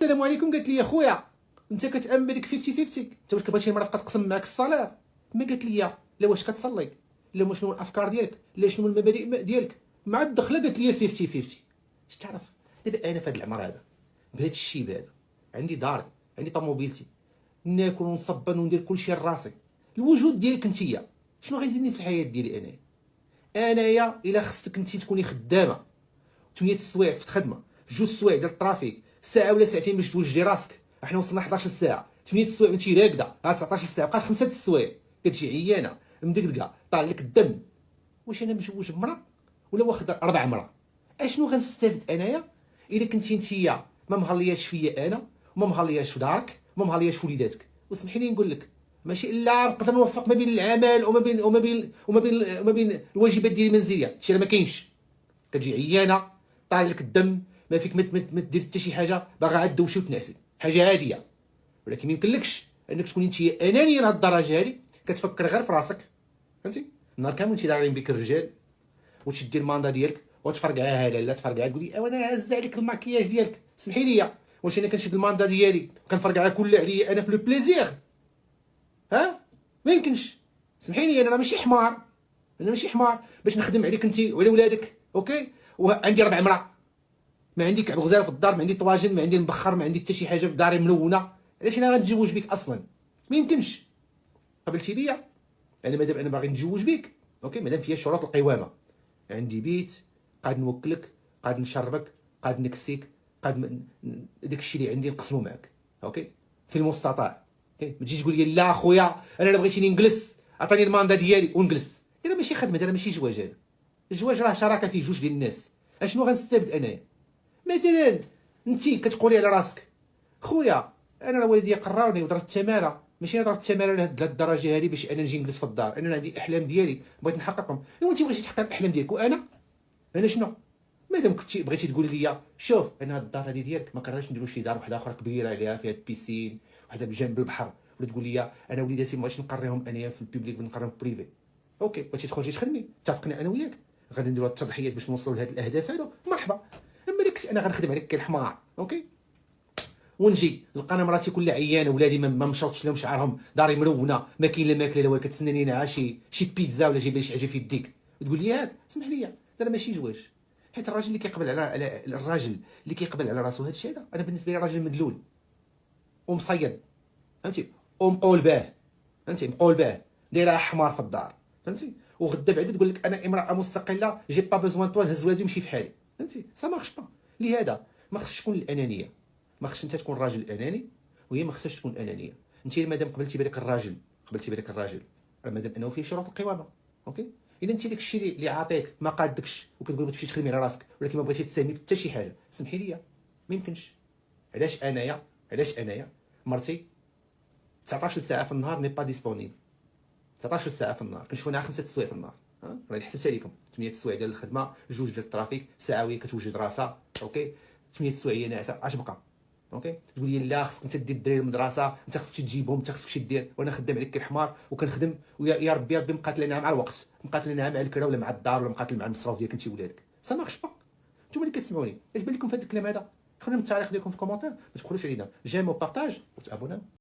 السلام عليكم. قالت لي خويا انت كتامن بهذيك 50 50، انت واش كتبغي شي مرة تبقى تقسم معاك الصالير؟ ما قالت لي لا واش كتصلي، لا شنو الافكار ديالك، لا شنو المبادئ ديالك مع الدخله. قالت لي 50 50. اش تعرف دابا انا في هذا العمر هذا بهذا الشيب هذا، عندي داري، عندي طوموبيلتي، ناكل ونصبن وندير كلشي لراسي. الوجود ديالك انتيا شنو غيزيدني في الحياه ديالي انايا الا خصك انت تكوني خدامه 8 السوايع في الخدمه، 2 السوايع ديال الترافيك، ساعه ولا ساعتين باش توجدي راسك. احنا وصلنا 11 ساعه، 8 السوايع وانت راكده، 19 ساعه بقات 5 السوايع، كتجي عيانه مدقدقه طالع لك الدم. واش انا مجوج بمراه ولا واخد 4 مرا؟ اشنو غنستافد انايا الا كنتي نتيا ما مهلياش فيا انا، وما مهلياش في دارك، وما مهلياش في وليداتك؟ واسمحي لي نقول لك ماشي الا نقدر نوفق ما بين العمل وما بين الواجبات ديالي المنزليه. هادشي راه ما كاينش. كتجي عيانه طالع لك الدم، ما فيك ما دير حتى شي حاجه، باغا عاد دوشي وتنعسي، حاجه عاديه. ولكن ما يمكنلكش انك تكوني انت انانيه لهاد الدرجه هادي، كتفكر غير في راسك. فهمتي؟ نهار كامل انت دايرين بك الرجال وتشدي الماندا ديالك وتفرقعها لا تفرقعها، تقولي انا عز عليك الماكياج ديالك. سمحي لي، واش انا كنشد الماندا ديالي كنفرقعها كل عليا انا في لو بليزير؟ ها ما يمكنش. سمحي لي انا ماشي حمار، انا ماشي حمار باش نخدم عليك انت وعلى ولادك. اوكي، وعندي 4 مرا، ما عندي كعب غزال في الدار، ما عندي طواجن، ما عندي المبخر، ما عندي حتى شي حاجه في داري ملونه. علاش انا غنتزوج بك اصلا؟ ما يمكنش. قبلتي بيا انا مادام انا باغي نتزوج بك، اوكي، مادام فيها شروط القوامه، عندي بيت، قاعد نوكلك، قاعد نشربك، قاعد نكسيك، قاعد داك الشيء اللي عندي نقسمو معاك، اوكي، في المستطاع. اوكي، ما تجيش تقول لي لا خويا انا بغيتيني نجلس عطيني الماندا ديالي ونجلس. راه ماشي خدمه، راه ماشي زواج. هذا الزواج راه شراكه فيه جوج ديال الناس. اشنو غنستافد انايا؟ مثلا انت كتقولي على راسك خويا انا راه والديا قراوني ودرت التماره، ماشي انا درت التماره لهاد الدرجه هذه باش انا نجي نجلس في الدار. انا عندي احلام ديالي بغيت نحققهم، ايوا انت بغيتي تحقق الاحلام ديالك، وانا شنو؟ مادام كنتي بغيتي تقولي لي شوف انا هاد الدار هذه ديالك ما كرهتش نديرو شي دار واحده اخرى كبيره عليها فيها بيسين وحده بجانب البحر، ولا تقول لي انا وليداتي ما بغيتش نقريهم انايا في البوبليك، نقريهم بريفي. اوكي، بغيتي تخرجي تخدمي، اتفقنا انا وياك غادي نديرو التضحيات باش نوصلوا لهاد الاهداف هادو، مرحبا. اما داك انا غنخدم عليك كالحمار، اوكي، ونجي نلقى مراتي كلها عيانه، ولادي ما مشوطش لهم شعرهم، داري مرونه، ما كاين لا ماكله لا والو، كتسناني انا شي بيتزا ولا جايب لي شي حاجه في يديك وتقول لي هاك. سمح لي، راه ماشي زواج. حيت الراجل اللي كيقبل على الراجل اللي كيقبل على راسو هذا الشيء هذا، انا بالنسبه لي راجل مدلول ومصيد، فهمتي، ومقول باه، فهمتي، مقول باه، دايره حمار في الدار، فهمتي، وغدا بعدا تقول لك انا امراه مستقله جي با بوزوان طوال نهز ولادي ونمشي في حالي. فهمتي، سا مارش با. لهذا ما خصش تكون الانانيه، ما خصش انت تكون راجل اناني وهي ما خصهاش تكون انانيه. انت مادام قبلتي بهذاك الراجل، راه مادام انه فيه شروط القوامه، اوكي. اذا انت داك الشيء اللي عاطيك ما قادكش وكتقول تمشي تخدمي على راسك، ولكن ما بغيتي تساهمي حتى شي حاجه، سمحي لي ما يمكنش. علاش انايا مرتي 19 ساعه في النهار ني با ديسپونيبل، 19 ساعه في النهار كنشوف انا 5 السوايع في النهار. راني حسبت عليكم 8 السوايع ديال الخدمه، 2 ديال الترافيك، ساعه وهي كتوجد راسها، اوكي، 8 السوايع هي ناعسه. اش بقى؟ اوكي، تقول لي لا خصك انت دير الدراري للمدرسه، انت خصك تجيبهم، انت خصك دير، وانا خدام عليك كالحمار وكنخدم، ويا ربي مقاتل انا مع الوقت، مقاتل انا مع الكرا ولا مع الدار، ولا مقاتل مع المصروف ديالك انت ولادك. سا مارش با. نتوما اللي كتسمعوني اش بان لكم في هذا الكلام هذا؟ خلينا التعليق ديالكم في الكومونتير، ما تبخلوش علينا، جيم وبارطاج وتابونا.